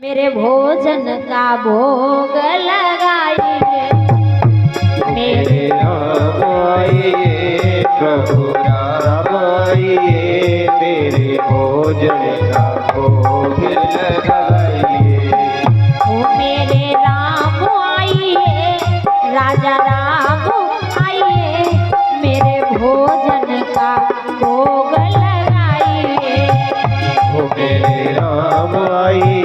मेरे भोजन का भोग लगाइए। मेरे राम आइए, प्रभु राम आइए, मेरे भोजन का भोग लगाइए। ओ मेरे राम आइए, राजा राम आइए, मेरे भोजन का भोग लगाइए। ओ मेरे राम आइए,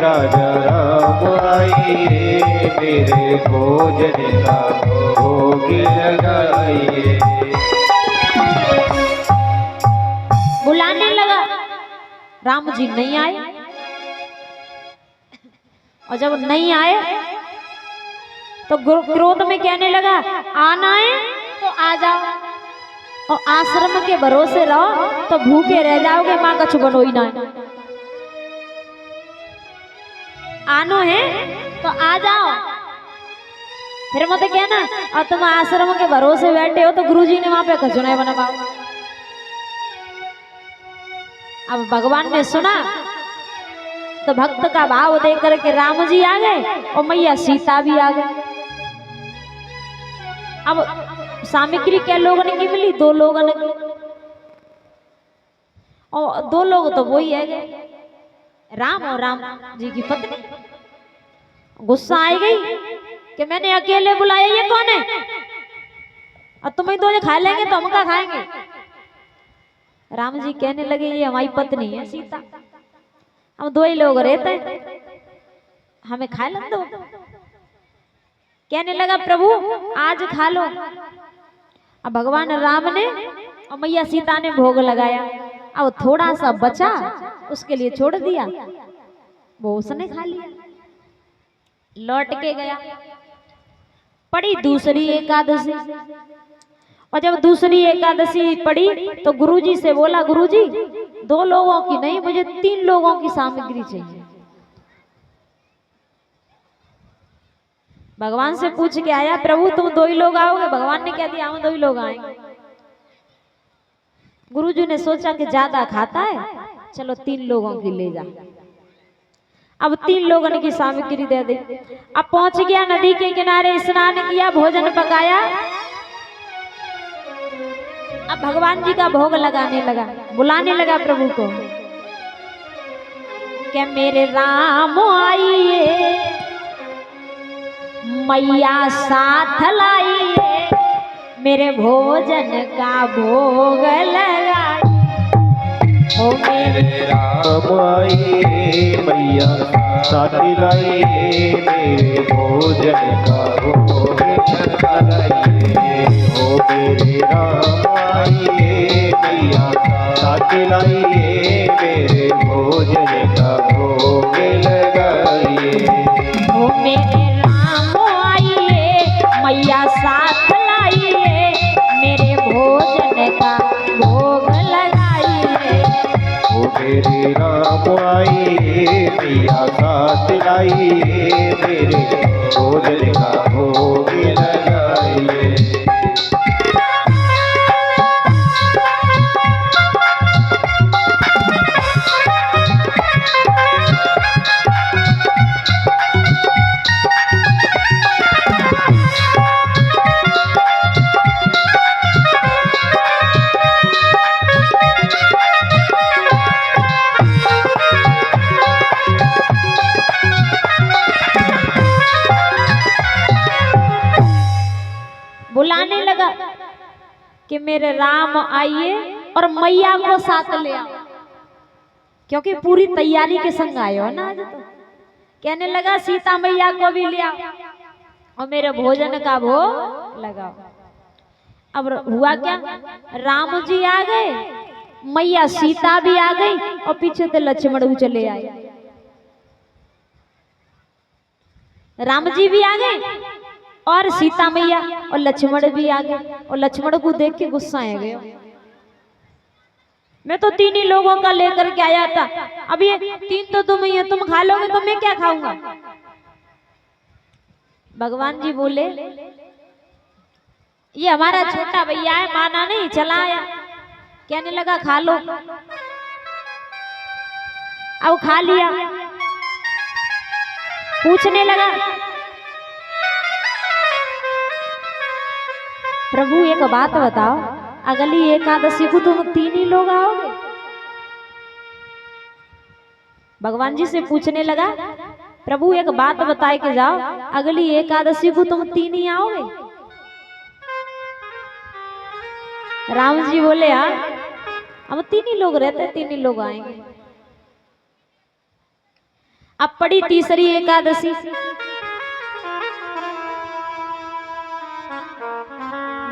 राजा राम आइए, मेरे भोजन का भोग लगाइए। बुलाने लगा, राम जी नहीं आए। और जब नहीं आए तो क्रोध में कहने लगा, आना है तो आ जाओ, और आश्रम के भरोसे रहो तो भूखे रह जाओगे, माँ कछु बनो ही ना। आनो है तो आ जाओ, फिर मत कहना और तुम आश्रम के भरोसे बैठे हो तो गुरुजी ने वहां पे कछु नहीं बना पाओ। अब भगवान ने सुना तो भक्त का भाव देख करके राम जी आ गए और मैया सीता भी आ गई। अब सामग्री क्या लोगों ने की मिली? 2 लोगों ने, और 2 लोग तो वही है, राम और राम जी की पत्नी। गुस्सा आई गई कि मैंने अकेले बुलाया, ये कौन है? और तुम्हें 2 खा लेंगे तो हम क्या खाएंगे? राम जी कहने लगे, ये हमारी पत्नी है सीता, हम 2 ही लोग रहते हैं, हमें खा लो दो। कहने लगा, प्रभु आज खा लो। अब भगवान राम ने और मैया सीता ने भोग लगाया। अब थोड़ा सा बचा, उसके लिए छोड़ दिया, वो उसने खा लिया। लौट के गया, पड़ी दूसरी एकादशी। और जब दूसरी एकादशी पड़ी तो गुरुजी से बोला, गुरुजी 2 लोगों की नहीं, मुझे 3 लोगों की सामग्री चाहिए। भगवान से पूछ के आया, प्रभु तुम 2 ही लोग आओगे? भगवान ने कह दिया, हम 2 ही लोग आएंगे। गुरुजी ने सोचा कि ज्यादा खाता है, चलो 3 लोगों की ले जा। अब 3 लोगों की सामग्री दे दी। अब पहुंच गया नदी के किनारे, स्नान किया, भोजन पकाया। अब भगवान जी का भोग लगाने लगा, बुलाने लगा प्रभु को कि मेरे राम आइए, मैया साथ लाइए, मेरे भोजन का भोग लगाइए। ओ मेरे राम आइए, मैया साथ लाइए, मेरे भोजन का भोग लगाइए। ओ मेरे राम आइए, मैया साथ लाइए, मेरे भोजन का भोग लगाइए। ओ मेरे राम आइए, मैया साथ लाइए, मेरे भोजन का भोग लगाइए। ओ मेरे राम आइए, मैया साथ लाइए, मेरे भोजन का भोग लगाइए। बुलाने लगा कि मेरे राम आइए और मैया को साथ ले आओ, क्योंकि पूरी तैयारी के संग आए हो ना आज। तो कहने लगा, सीता मैया को भी ले आओ और मेरे भोजन का भोग लगाओ। अब हुआ क्या, राम जी आ गए, मैया सीता भी आ गई और पीछे से लक्ष्मण भी चले आए। राम जी भी आ गए और सीता मैया और लक्ष्मण भी आ गए। और लक्ष्मण को देख के गुस्सा आ गया, मैं तो 3 ही लोगों का लेकर के आया था, अब ये 3 तो तुम ही है, तुम खा लोगे तो मैं क्या खाऊंगा? भगवान जी बोले, ये हमारा छोटा भैया है, माना नहीं, चला आया। कहने लगा, खा लो। अब खा लिया। पूछने लगा, प्रभु एक बात बताओ, अगली एकादशी को तुम 3 ही लोग आओगे? भगवान जी से पूछने लगा, प्रभु एक बात बताए के जाओ, अगली एकादशी को तुम 3 ही आओगे? राम जी बोले, हाँ हम 3 ही लोग रहते, 3 ही लोग आएंगे। अब पड़ी तीसरी एकादशी।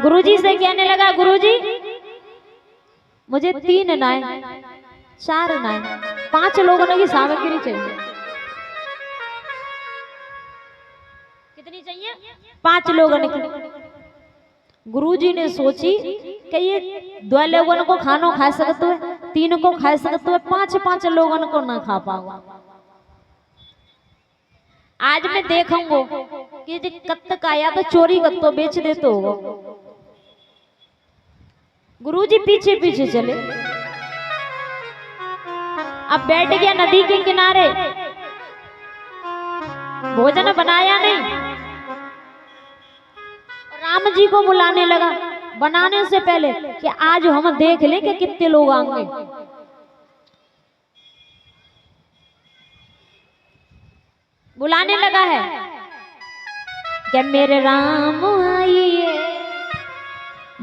गुरुजी से कहने लगा, गुरुजी मुझे 3 नाय, 4 नाय, 5 लोगों की सामग्री चाहिए। कितनी चाहिए? 5 लोगों की। गुरुजी ने सोची कि ये 2 लोगों को खानो खा सकते हो, 3 को खा सकते हो, 5 लोगों को ना खा पाऊंगा। आज मैं देखूंगा कि कत्त का या तो चोरी कत्तो बेच देते होगा। गुरुजी पीछे पीछे चले। अब बैठ गया नदी के किनारे, भोजन बनाया नहीं। राम जी को बुलाने लगा बनाने से पहले कि आज हम देख लें कि कितने लोग आएंगे। बुलाने लगा है कि मेरे राम आइए,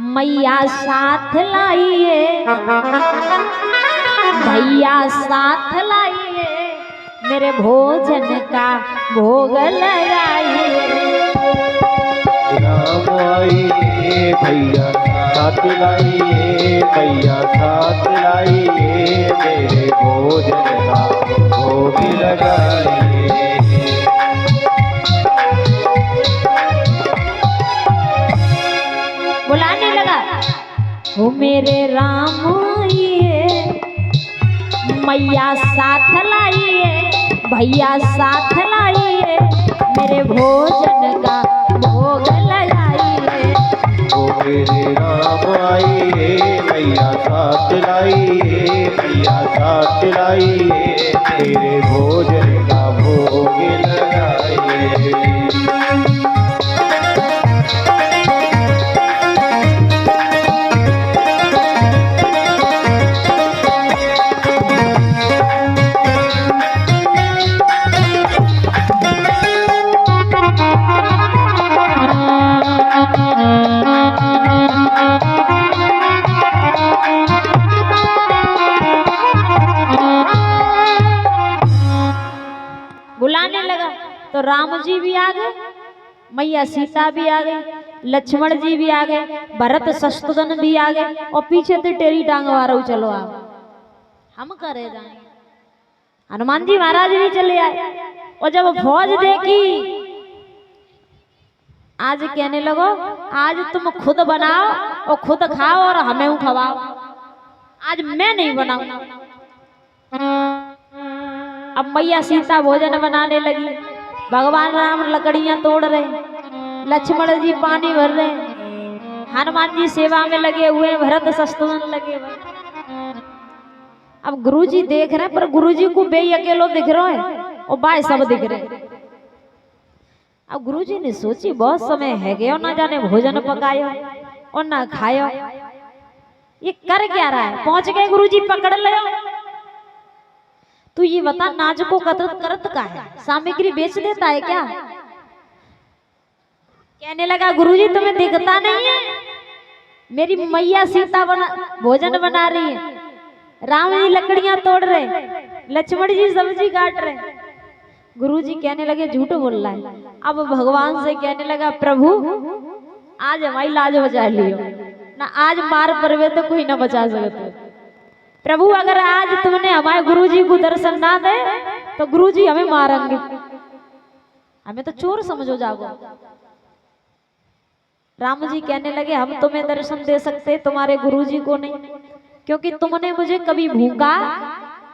मैया साथ लाइए, भैया साथ लाइए, मेरे भोजन का भोग लगाइए। राम आइए भैया साथ लाइए, भैया साथ लाइए, मेरे भोजन का भोग लगाइए। बुलाने लगा, ओ मेरे राम आइए, मैया साथ लाइए, भैया साथ लाइए, मेरे भोजन का भोग लगाइए। ओ मेरे राम आइए, मैया साथ लाइए, भैया साथ लाइए, मेरे भोजन का भोग लगाइए। बुलाने लगा तो राम जी भी आ गए, मैया सीता भी आ गई, लक्ष्मण जी भी आ गए, भरत शत्रुघ्न भी आ गए, और पीछे तो टेरी टांग वारो चलो आओ हम करे जाए। हनुमान जी महाराज भी चले आए, और जब फौज देखी आज कहने लगो, आज तुम खुद बनाओ और खुद खाओ और हमें खवाओ, आज मैं नहीं बनाऊंगा। अब मैया सीता भोजन बनाने लगी, भगवान राम लकड़ियां तोड़ रहे, लक्ष्मण जी पानी भर रहे, हनुमान जी सेवा में लगे हुए, भरत शत्रुघ्न लगे हुए। अब गुरुजी देख रहे, पर गुरुजी को बे अकेलो दिख रहा है और बाय सब दिख रहे। अब गुरुजी ने सोची बहुत समय है गया, ना जाने भोजन पकायो और ना खायो, ये कर क्या रहा है। पहुंच गए गुरुजी, पकड़ लिया। तू ये बता, नाज को करत का है, सामग्री बेच देता है क्या? कहने लगा, गुरुजी तुम्हें दिखता नहीं है, मेरी मैया सीता भोजन बना रही है, राम जी लकड़ियां तोड़ रहे, लक्ष्मण जी सब्जी काट रहे। गुरुजी कहने लगे झूठ बोल रहा है। अब भगवान से कहने लगा, प्रभु आज हमारी लाज बचा लियो ना, आज मार परवे तो कोई ना बचा सकते। प्रभु अगर आज तुमने हमारे गुरुजी को दर्शन ना दे तो गुरुजी हमें मारेंगे, हमें तो चोर समझो जाओगे। राम जी कहने लगे, हम तुम्हें दर्शन दे सकते, तुम्हारे गुरुजी को नहीं, क्योंकि तुमने मुझे कभी भूखा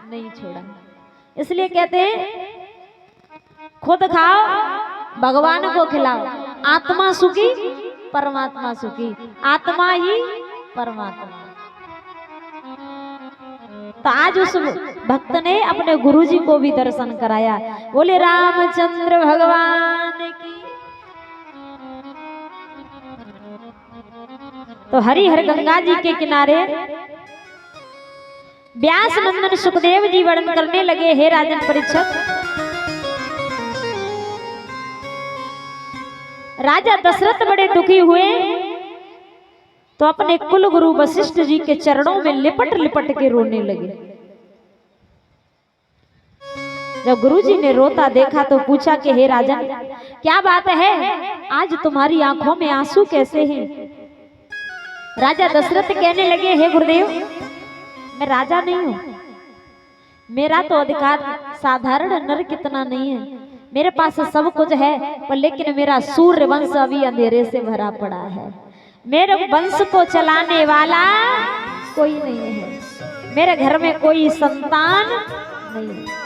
नहीं छोड़ा। इसलिए कहते खुद खाओ, भगवान को खिलाओ, आत्मा सुखी परमात्मा सुखी, आत्मा ही परमात्मा। तो आज उस भक्त ने अपने गुरुजी को भी दर्शन कराया। बोले रामचंद्र भगवान की। तो हरिहर गंगा जी के किनारे व्यास नंदन सुखदेव जी वर्णन करने लगे, हे राजन परीक्षित, राजा दशरथ बड़े दुखी हुए तो अपने कुल गुरु वशिष्ठ जी के चरणों में लिपट लिपट के रोने लगे। जब गुरुजी ने रोता देखा तो पूछा कि हे राजन, क्या बात है, आज तुम्हारी आंखों में आंसू कैसे हैं? राजा दशरथ कहने लगे, हे गुरुदेव, मैं राजा नहीं हूं, मेरा तो अधिकार साधारण नर कितना नहीं है, मेरे पास सब कुछ है, पर लेकिन मेरा सूर्य वंश अभी अंधेरे से भरा पड़ा है, मेरे वंश को चलाने वाला कोई नहीं है, मेरे घर में कोई संतान नहीं है।